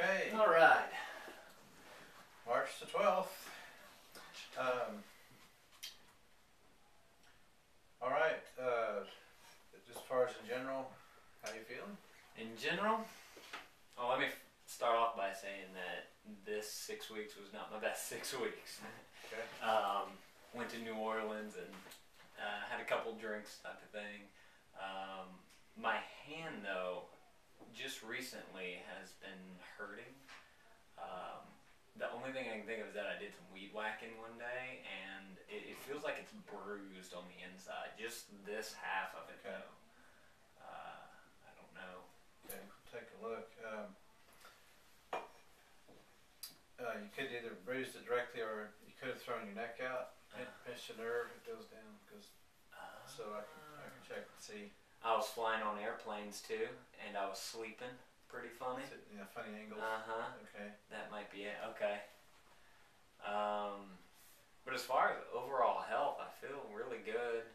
Okay. All right. March the 12th. All right. Just as far as in general, how you feeling? In general, well, let me start off by saying that this 6 weeks was not my best 6 weeks. Okay. Went to New Orleans and had a couple drinks type of thing. My hand, though, just recently has been hurting. The only thing I can think of is that I did some weed whacking one day, and it feels like it's bruised on the inside. Just this half of it, Okay. though. I don't know. Okay. Take a look. You could either bruise it directly, or you could have thrown your neck out. Pinch the nerve. It goes down. So I can check and see. I was flying on airplanes too, and I was sleeping. Pretty funny. Yeah, funny angles. Okay. That might be it. Okay. But as far as overall health, I feel really good.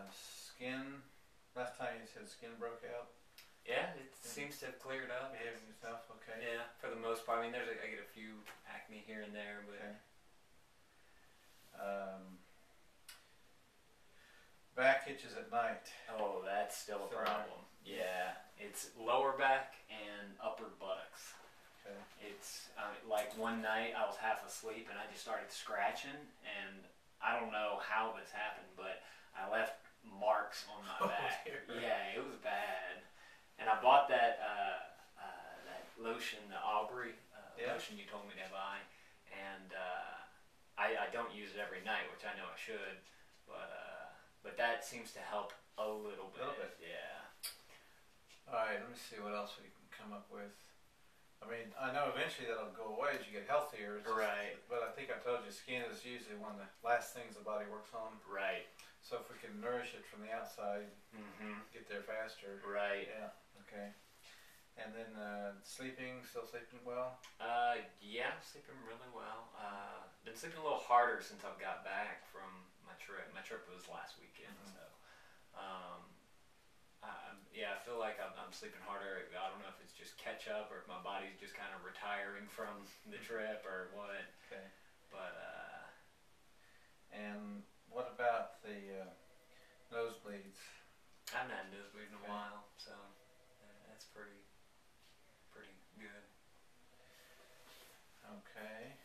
Skin. Last time you said skin broke out. Yeah, it seems to have cleared up. Behaving yourself. Okay. Yeah, for the most part. I mean, I get a few acne here and there, but. Okay. Back itches at night. Oh, that's still a problem. Yeah, it's lower back and upper buttocks. Okay. It's like one night I was half asleep and I just started scratching, and I don't know how this happened, but I left marks on my back. Dear. Yeah, it was bad. And I bought that that lotion, the Aubrey lotion you told me to buy, and I don't use it every night, which I know I should, but that seems to help a little bit. Yeah. All right, let me see what else we can come up with. I mean, I know eventually that'll go away as you get healthier. Right. But I think I told you skin is usually one of the last things the body works on. Right. So if we can nourish it from the outside, get there faster. Right. Yeah. Okay. And then sleeping, still sleeping well? Yeah, sleeping really well. Been sleeping a little harder since I got back from my trip. My trip was last weekend, so yeah, I feel like I'm sleeping harder. I don't know if it's just catch up or if my body's just kind of retiring from the trip or what. Okay. But and what about the nosebleeds? I haven't had a nosebleed in a while, so that's pretty good. Okay.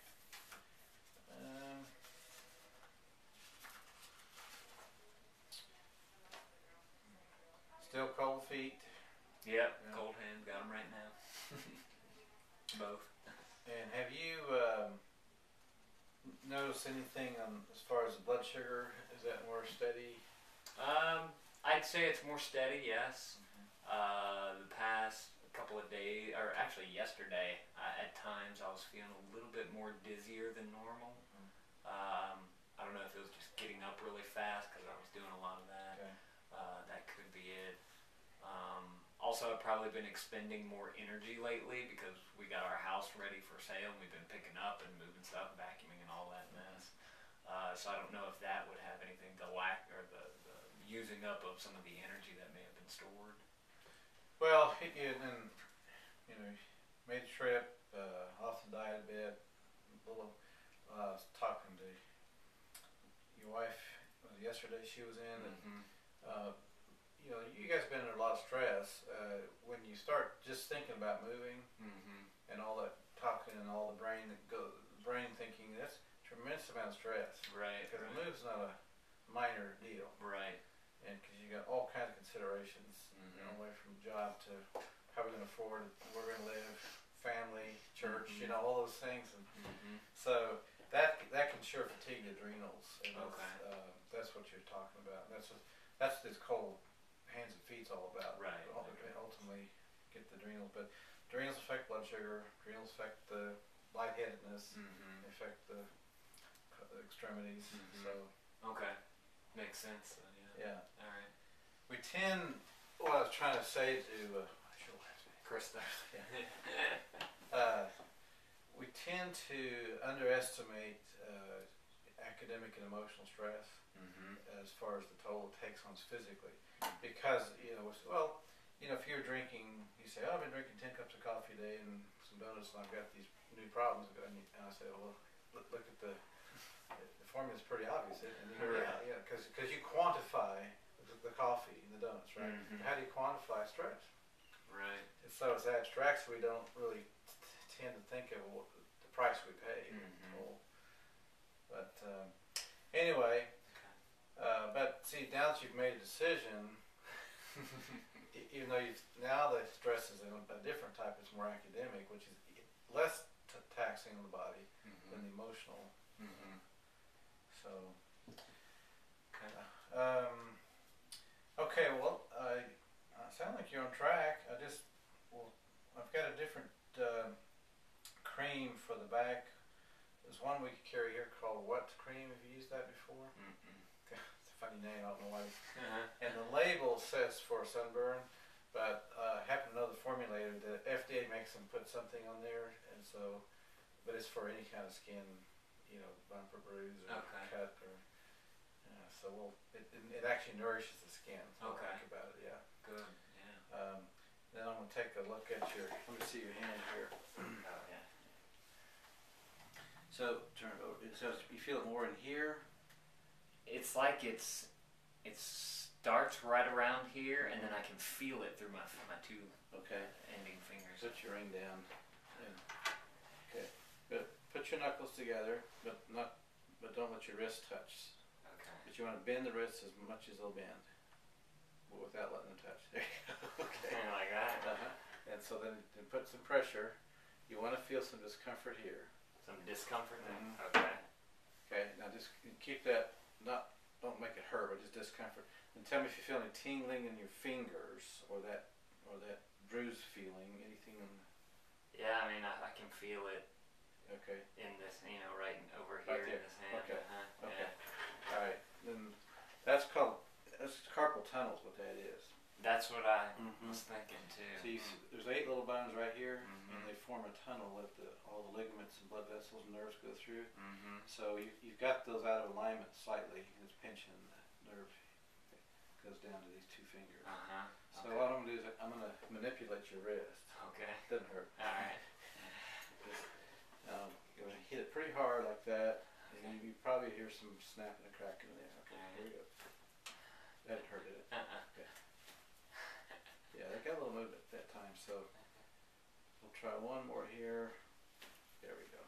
Still cold feet. Yep, cold hands, got them right now. Both. And have you noticed anything as far as the blood sugar? Is that more steady? I'd say it's more steady, yes. The past couple of days, or actually yesterday, at times I was feeling a little bit more dizzier than normal. I don't know if it was just getting up really fast because I was doing a lot of that. Okay. That could be it. Also, I've probably been expending more energy lately because we got our house ready for sale and we've been picking up and moving stuff, vacuuming and all that mess. So I don't know if that would have anything to lack or the using up of some of the energy that may have been stored. Well, you made a trip, off the diet a bit. I was talking to your wife yesterday. She was in, and you guys been under a lot of stress. When you start just thinking about moving, and all that talking and all the brain thinking, that's a tremendous amount of stress. Right. Because a move's not a minor deal. Right. And because you got all kinds of considerations, all the way from job to how we're going to afford, where we're going to live, family, church, all those things. And so that can sure fatigue the adrenals. And that's what you're talking about. That's this cold hands and feet's all about. Right. Ultimately get the adrenals, but adrenals affect blood sugar. Adrenals affect the lightheadedness. They affect the extremities. So. Okay. Makes sense. Yeah. All right. We tend. What I was trying to say to Krista. We tend to underestimate academic and emotional stress. as far as the toll it takes on us physically. Because, well, if you're drinking, you say, oh, I've been drinking 10 cups of coffee a day and some donuts and I've got these new problems. And I say, well, look at the formula's pretty obvious. And you go, yeah, because you quantify the coffee and the donuts, right? How do you quantify stress? Right. And so it's abstract, so we don't really tend to think of the price we pay. But anyway, but see, now that you've made a decision, even though now the stress is a different type, it's more academic, which is less taxing on the body than the emotional. So, okay, well, I sound like you're on track. I've got a different cream for the back. There's one we could carry here called what cream? Have you used that before? It's a funny name, I don't know why. And the label says for sunburn, but I happen to know the formulator. The FDA makes them put something on there, and so, but it's for any kind of skin, bump or bruise or cut or. So it actually nourishes the skin. So think about it, yeah. Good, yeah. Then I'm going to take a look at let me see your hand here. Yeah. So turn it over. So you feel it more in here? It's like it starts right around here, and then I can feel it through my two ending fingers. Put your ring down. Okay. Good. Put your knuckles together, but don't let your wrist touch. But you want to bend the wrists as much as they'll bend, but without letting them touch. There you go. Okay. Like that. And so then put some pressure. You want to feel some discomfort here. Some discomfort there? Okay. Now just keep that, don't make it hurt, but just discomfort. And tell me if you feel any tingling in your fingers or that bruise feeling, anything in Yeah, I mean, I can feel it. Okay. In this, right over here in this hand. Okay. Okay. All right. Then that's carpal tunnel is what that is. That's what I was thinking too. See, there's 8 little bones right here, and they form a tunnel that all the ligaments and blood vessels and nerves go through. So you've got those out of alignment slightly. It's pinching the nerve. It goes down to these 2 fingers. So what I'm going to do is I'm going to manipulate your wrist. Okay. Doesn't hurt. All right. You're going to hit it pretty hard like that, and you probably hear some snapping and cracking in there. Okay, here we go. That didn't hurt, did it? Okay. Yeah, they got a little movement at that time, so we'll try one more here. There we go.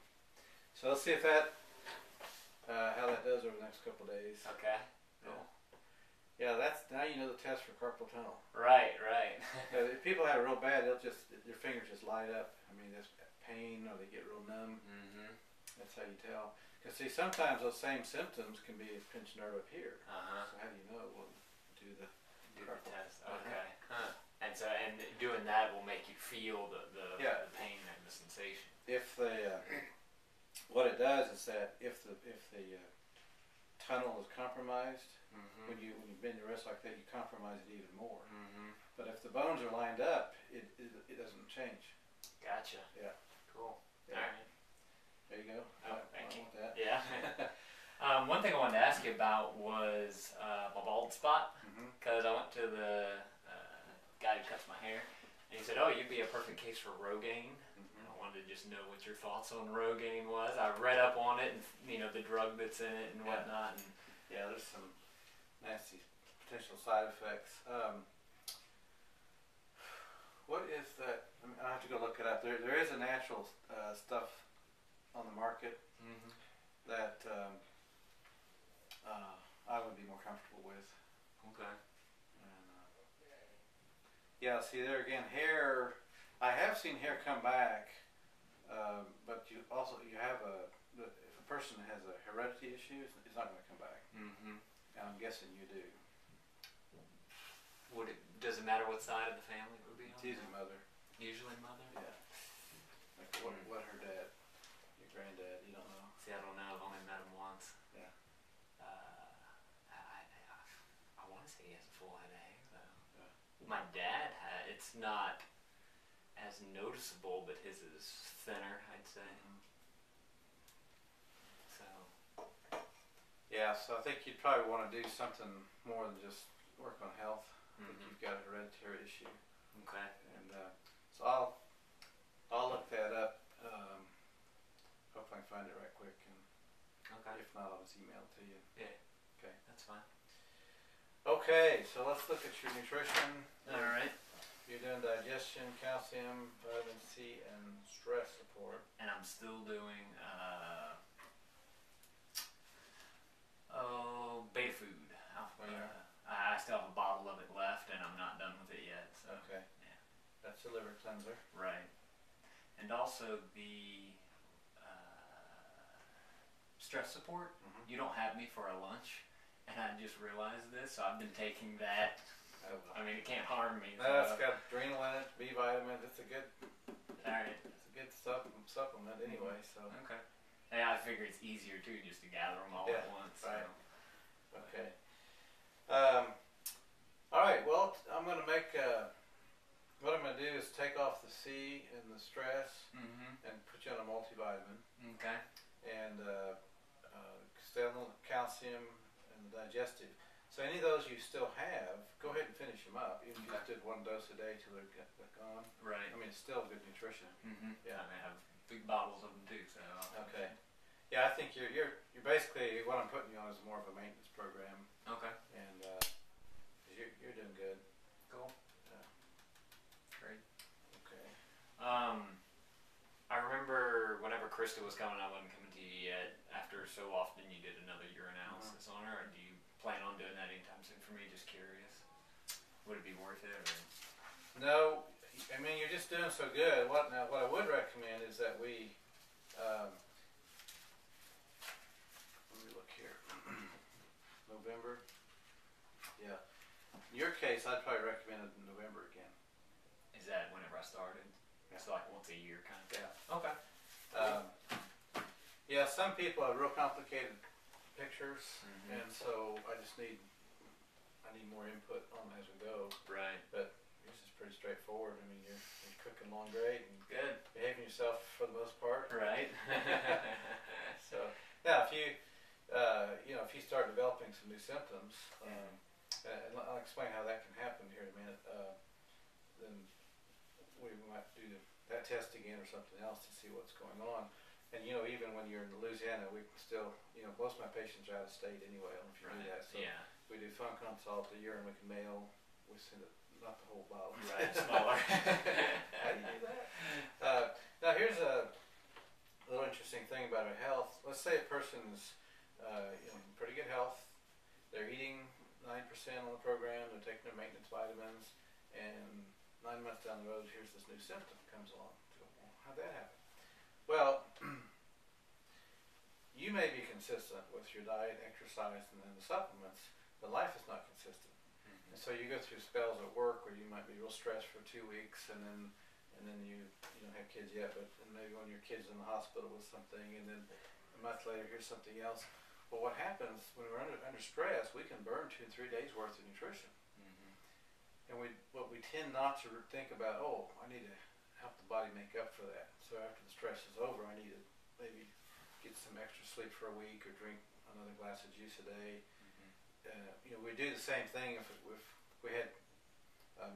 So let's see if how that does over the next couple of days. Okay. Cool. Yeah, now you know the test for carpal tunnel. Right. If people have it real bad, their fingers just light up. I mean, there's pain or they get real numb. That's how you tell. Because see, sometimes those same symptoms can be a pinched nerve up here. So how do you know? We'll do the test. Okay. And doing that will make you feel the pain and the sensation. If what it does is that if the tunnel is compromised, when you bend your wrist like that, you compromise it even more. But if the bones are lined up, it doesn't change. Gotcha. Yeah. Cool. Yeah. All right. There you go. Oh, thank you. That. Yeah. One thing I wanted to ask you about was my bald spot, because I went to the guy who cuts my hair, and he said, "Oh, you'd be a perfect case for Rogaine." I wanted to just know what your thoughts on Rogaine was. I read up on it, and the drug that's in it and whatnot. And there's some nasty potential side effects. What is that? I mean, I have to go look it up. There is a natural stuff on the market that I would be more comfortable with. Okay. And, see there again, hair. I have seen hair come back, but you have if a person has a heredity issue, it's not going to come back. And I'm guessing you do. Does it matter what side of the family it would be on? It's usually mother. Usually mother? Yeah. Like what her dad, your granddad, you don't know. See, I don't know. I've only met him once. Yeah. I want to say he has a full head of hair, though. Yeah. My dad it's not as noticeable, but his is thinner, I'd say. So. Yeah, so I think you'd probably want to do something more than just work on health. I think you've got a hereditary issue. Okay. And so I'll look that up. Hope I can find it right quick. And okay. If not, I'll just email it to you. Yeah. Okay. That's fine. Okay, so let's look at your nutrition. All right. You're doing digestion, calcium, vitamin C, and stress support. And I'm still doing beta food. I still have a bottle of it left, and I'm not done with it yet. So. Okay. Yeah. That's a liver cleanser. Right. And also the stress support. You don't have me for a lunch, and I just realized this, so I've been taking that. I mean, it can't harm me. No, it's got adrenal in it, B vitamins. It's a good. All right. It's a good supplement anyway. So. Okay. Hey, I figure it's easier too, just to gather them all at once. Right. So. Okay. All right. Well, I'm going to make. What I'm going to do is take off the C and the stress, and put you on a multivitamin. Okay. And stay on the calcium and the digestive. So any of those you still have, go ahead and finish them up. Even if you just did one dose a day till they're gone. Right. I mean, it's still good nutrition. Yeah. I have big bottles of them too. So. Okay. Yeah, I think you're basically what I'm putting you on is more of a maintenance program. Okay. And you're doing good. Cool. Great. Okay. I remember whenever Krista was coming, I wasn't coming to you yet. After so often, you did another urinalysis on her. Or do you plan on doing that anytime soon for me? Just curious. Would it be worth it? Or? No, I mean you're just doing so good. What I would recommend is that we. Let me look here. November. Yeah. In your case, I'd probably recommend it in November again. Is that whenever I started? Yeah. It's like once a year kind of thing. Yeah. Okay. Yeah, some people have real complicated pictures, and so I need more input on them as we go. Right. But yours is pretty straightforward. I mean, you're cooking along great and good, behaving yourself for the most part. Right. So now, if you if you start developing some new symptoms, and I'll explain how that can happen here in a minute. Then we might do that test again or something else to see what's going on. And even when you're in Louisiana, we can still, most of my patients are out of state anyway. I don't know if you do that. So we do phone consult a year, and we can mail. We send it, not the whole bottle. Right, smaller. How do you do that? Now here's a little interesting thing about our health. Let's say a person's in pretty good health. They're eating 9% on the program. They're taking their maintenance vitamins, and 9 months down the road, here's this new symptom comes along. So, how'd that happen? Well, you may be consistent with your diet, exercise, and then the supplements, but life is not consistent. And so you go through spells at work where you might be real stressed for 2 weeks, and then you don't have kids yet, but maybe when your kid's in the hospital with something, and then a month later here's something else. Well, what happens when we're under stress? We can burn 2 and 3 days worth of nutrition, and what we tend not to think about. Oh, I need to help the body make up for that. So after the stress is over, I need to maybe get some extra sleep for a week or drink another glass of juice a day. We do the same thing if we had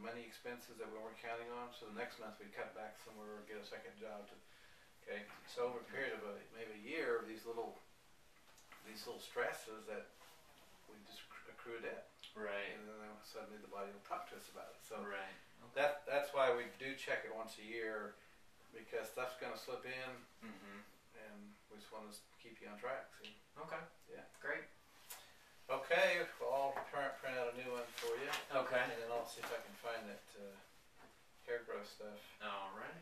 money expenses that we weren't counting on. So the next month we'd cut back somewhere or get a second job. So over a period of maybe a year, these little stresses that we just accrue debt. Right. And then suddenly the body will talk to us about it. So right. That's why we do check it once a year, because stuff's going to slip in, and we just want to keep you on track. See? Okay. Yeah. Great. Okay. Well, I'll print out a new one for you. Okay. And then I'll see if I can find that hair growth stuff. All right.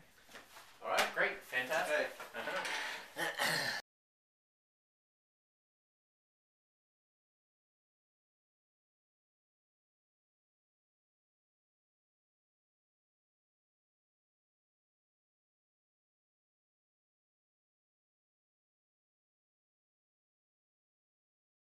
All right. Great. Fantastic. Okay.